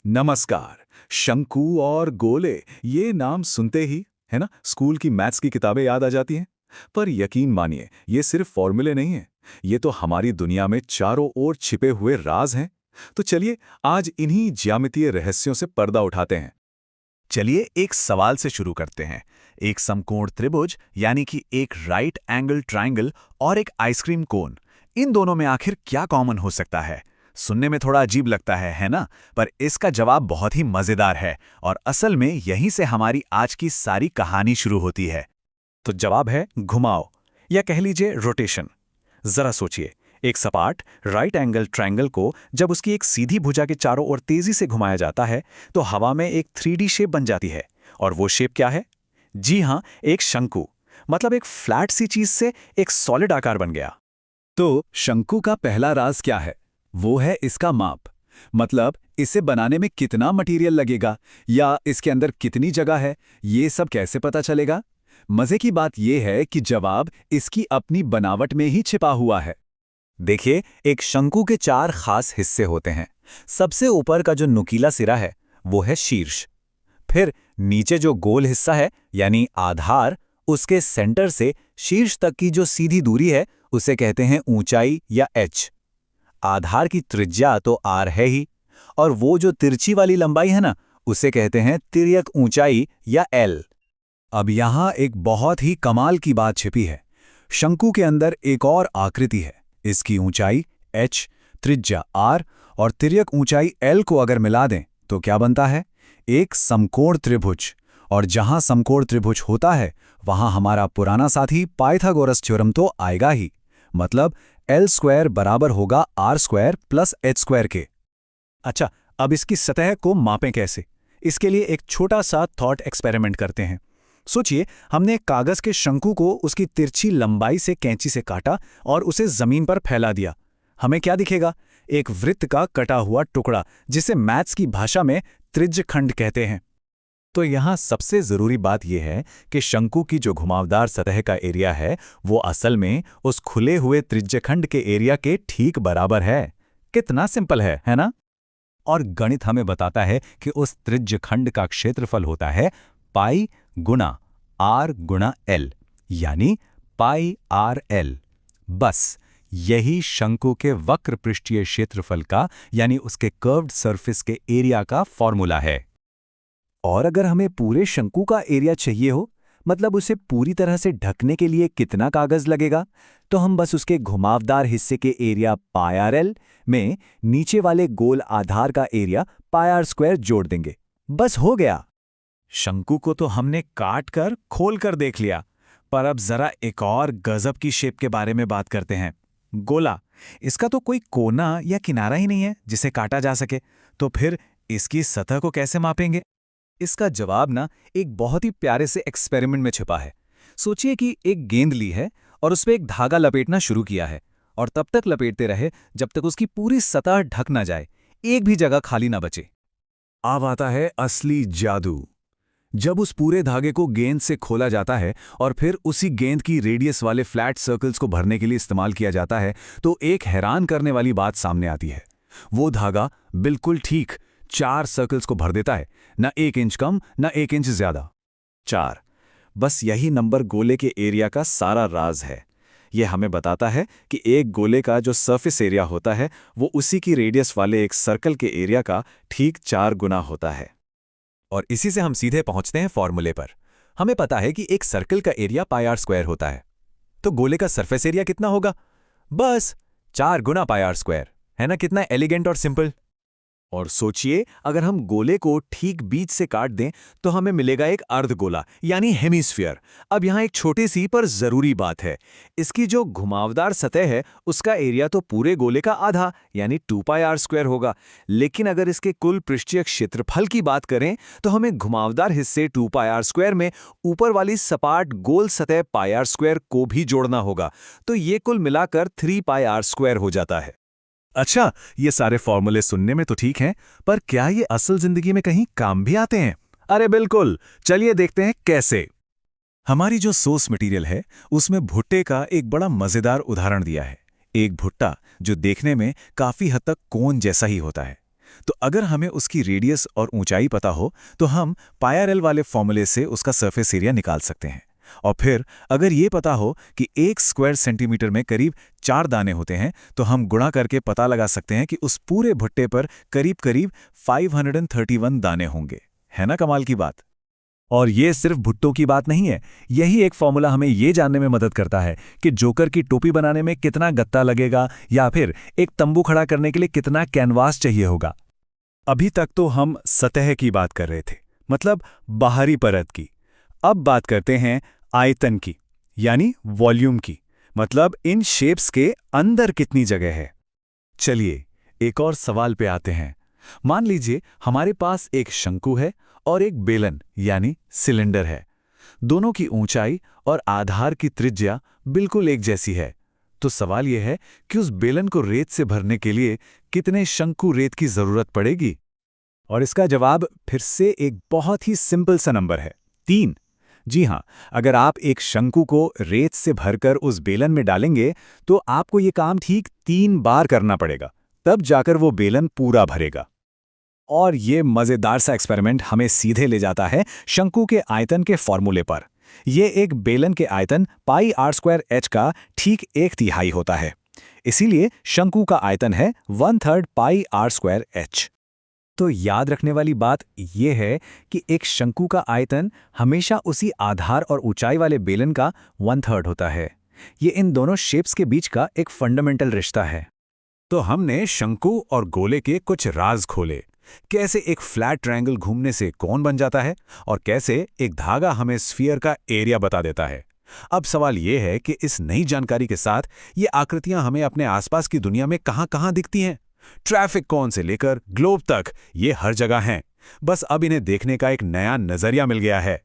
नमस्कार। शंकु और गोले, ये नाम सुनते ही है ना, स्कूल की मैथ्स की किताबें याद आ जाती हैं। पर यकीन मानिए, ये सिर्फ फॉर्मूले नहीं हैं। ये तो हमारी दुनिया में चारों ओर छिपे हुए राज हैं। तो चलिए, आज इन्हीं ज्यामितीय रहस्यों से पर्दा उठाते हैं। चलिए एक सवाल से शुरू करते हैं। एक समकोण त्रिभुज यानी कि एक राइट एंगल ट्रायंगल और एक आइसक्रीम कोन, इन दोनों में आखिर क्या कॉमन हो सकता है? सुनने में थोड़ा अजीब लगता है ना? पर इसका जवाब बहुत ही मजेदार है और असल में यहीं से हमारी आज की सारी कहानी शुरू होती है। तो जवाब है घुमाव, या कह लीजिए रोटेशन। जरा सोचिए, एक सपाट राइट एंगल ट्रायंगल को जब उसकी एक सीधी भुजा के चारों ओर तेजी से घुमाया जाता है तो हवा में एक 3D शेप बन जाती है। और वो शेप क्या है? जी हां, एक शंकु। मतलब एक फ्लैट सी चीज से एक सॉलिड आकार बन गया। तो शंकु का पहला राज क्या है? वो है इसका माप। मतलब इसे बनाने में कितना मटेरियल लगेगा या इसके अंदर कितनी जगह है, ये सब कैसे पता चलेगा? मजे की बात यह है कि जवाब इसकी अपनी बनावट में ही छिपा हुआ है। देखिए, एक शंकु के 4 खास हिस्से होते हैं। सबसे ऊपर का जो नुकीला सिरा है वो है शीर्ष। फिर नीचे जो गोल हिस्सा है यानी आधार, उसके सेंटर से शीर्ष तक की जो सीधी दूरी है उसे कहते हैं ऊंचाई या एच। आधार की त्रिज्या तो आर है ही, और वो जो तिरछी वाली लंबाई है ना, उसे कहते हैं तिर्यक ऊंचाई या एल। अब यहाँ एक बहुत ही कमाल की बात छिपी है। शंकु के अंदर एक और आकृति है। इसकी ऊंचाई h, त्रिज्या r और तिर्यक ऊंचाई l को अगर मिला दें तो क्या बनता है? एक समकोण त्रिभुज। और जहां समकोण त्रिभुज होता है वहां हमारा पुराना साथी पाइथागोरस थ्योरम तो आएगा ही। मतलब L² बराबर होगा R² प्लस H² के। अच्छा, अब इसकी सतह को मापें कैसे? इसके लिए एक छोटा सा थॉट एक्सपेरिमेंट करते हैं। सोचिए, हमने एक कागज के शंकु को उसकी तिरछी लंबाई से कैंची से काटा और उसे जमीन पर फैला दिया। हमें क्या दिखेगा? एक वृत्त का कटा हुआ टुकड़ा, जिसे मैथ्स की भाषा में त्रिज्यखंड कहते हैं। तो यहाँ सबसे जरूरी बात यह है कि शंकु की जो घुमावदार सतह का एरिया है वो असल में उस खुले हुए त्रिज्यखंड के एरिया के ठीक बराबर है। कितना सिंपल है ना? और गणित हमें बताता है कि उस त्रिज्यखंड का क्षेत्रफल होता है पाई गुणा आर गुणा एल, यानी पाई आर एल। बस यही शंकु के वक्र पृष्ठीय क्षेत्रफल का यानी उसके कर्व्ड सरफेस के एरिया का फॉर्मूला है। और अगर हमें पूरे शंकु का एरिया चाहिए हो, मतलब उसे पूरी तरह से ढकने के लिए कितना कागज लगेगा, तो हम बस उसके घुमावदार हिस्से के एरिया पाई आर एल में नीचे वाले गोल आधार का एरिया पाई आर स्क्वायर जोड़ देंगे। बस हो गया। शंकु को तो हमने काट कर खोल कर देख लिया, पर अब जरा एक और गजब की शेप के बारे में बात करते हैं। गोला। इसका तो कोई कोना या किनारा ही नहीं है जिसे काटा जा सके, तो फिर इसकी सतह को कैसे मापेंगे? इसका जवाब ना एक बहुत ही प्यारे से एक्सपेरिमेंट में छिपा है। सोचिए कि एक गेंद ली है और उस पर एक धागा लपेटना शुरू किया है, और तब तक लपेटते रहे जब तक उसकी पूरी सतह ढक ना जाए, एक भी जगह खाली ना बचे। अब आता है असली जादू। जब उस पूरे धागे को गेंद से खोला जाता है और फिर उसी गेंद की रेडियस वाले फ्लैट सर्कल्स को भरने के लिए इस्तेमाल किया जाता है, तो एक हैरान करने वाली बात सामने आती है। वो धागा बिल्कुल ठीक 4 सर्कल्स को भर देता है, न 1 इंच कम न 1 इंच ज्यादा। 4। बस यही नंबर गोले के एरिया का सारा राज है। यह हमें बताता है कि एक गोले का जो सरफेस एरिया होता है वो उसी की रेडियस वाले एक सर्कल के एरिया का ठीक 4 गुना होता है। और इसी से हम सीधे पहुंचते हैं फॉर्मूले पर। हमें पता है कि एक सर्कल का एरिया पाई आर स्क्वायर होता है, तो गोले का सरफेस एरिया कितना होगा? बस 4 गुना पाई आर स्क्वायर। है ना कितना एलिगेंट और सिंपल? और सोचिए, अगर हम गोले को ठीक बीच से काट दें तो हमें मिलेगा एक अर्धगोला यानी हेमिस्फीयर। अब यहाँ एक छोटी सी पर जरूरी बात है। इसकी जो घुमावदार सतह है उसका एरिया तो पूरे गोले का आधा यानी 2 पाई आर स्क्वायर होगा, लेकिन अगर इसके कुल पृष्ठीय क्षेत्रफल की बात करें तो हमें घुमावदार हिस्से 2 पाई आर स्क्वायर में ऊपर वाली सपाट गोल सतह पाई आर स्क्वायर को भी जोड़ना होगा, तो ये कुल मिलाकर 3 पाई आर स्क्वायर हो जाता है। अच्छा, ये सारे फॉर्मूले सुनने में तो ठीक हैं, पर क्या ये असल जिंदगी में कहीं काम भी आते हैं? अरे बिल्कुल, चलिए देखते हैं कैसे। हमारी जो सोर्स मटेरियल है उसमें भुट्टे का एक बड़ा मजेदार उदाहरण दिया है। एक भुट्टा जो देखने में काफी हद तक कोन जैसा ही होता है। तो अगर हमें उसकी रेडियस और ऊंचाई पता हो तो हम पाईआरएल वाले फॉर्मूले से उसका सरफेस एरिया निकाल सकते हैं। और फिर अगर ये पता हो कि 1 स्क्वायर सेंटीमीटर में करीब 4 दाने होते हैं तो हम गुणा करके पता लगा सकते हैं कि उस पूरे भुट्टे पर करीब करीब 531 दाने होंगे। है ना कमाल की बात? और ये सिर्फ भुट्टों की बात नहीं है, यही एक फॉर्मूला हमें ये जानने में मदद करता है कि जोकर की टोपी बनाने में कितना गत्ता लगेगा या फिर एक तंबू खड़ा करने के लिए कितना कैनवास चाहिए होगा। अभी तक तो हम सतह की बात कर रहे थे, मतलब बाहरी परत की। अब बात करते हैं आयतन की, यानी वॉल्यूम की, मतलब इन शेप्स के अंदर कितनी जगह है। चलिए एक और सवाल पे आते हैं। मान लीजिए हमारे पास एक शंकु है और एक बेलन यानी सिलेंडर है। दोनों की ऊंचाई और आधार की त्रिज्या बिल्कुल एक जैसी है। तो सवाल यह है कि उस बेलन को रेत से भरने के लिए कितने शंकु रेत की जरूरत पड़ेगी? और इसका जवाब फिर से एक बहुत ही सिंपल सा नंबर है, 3। जी हाँ, अगर आप एक शंकु को रेत से भरकर उस बेलन में डालेंगे तो आपको ये काम ठीक 3 बार करना पड़ेगा, तब जाकर वो बेलन पूरा भरेगा। और ये मज़ेदार सा एक्सपेरिमेंट हमें सीधे ले जाता है शंकु के आयतन के फॉर्मूले पर। ये एक बेलन के आयतन πr² h का ठीक 1/3 होता है। इसीलिए शंकु का आयतन है 1/3 πr² h। तो याद रखने वाली बात यह है कि एक शंकु का आयतन हमेशा उसी आधार और ऊंचाई वाले बेलन का 1/3 होता है। ये इन दोनों शेप्स के बीच का एक फंडामेंटल रिश्ता है। तो हमने शंकु और गोले के कुछ राज खोले, कैसे एक फ्लैट ट्रायंगल घूमने से कोन बन जाता है और कैसे एक धागा हमें स्फीयर का एरिया बता देता है। अब सवाल यह है कि इस नई जानकारी के साथ ये आकृतियां हमें अपने आसपास की दुनिया में कहां-कहां दिखती हैं। ट्रैफिक कोन से लेकर ग्लोब तक ये हर जगह हैं। बस अब इन्हें देखने का एक नया नजरिया मिल गया है।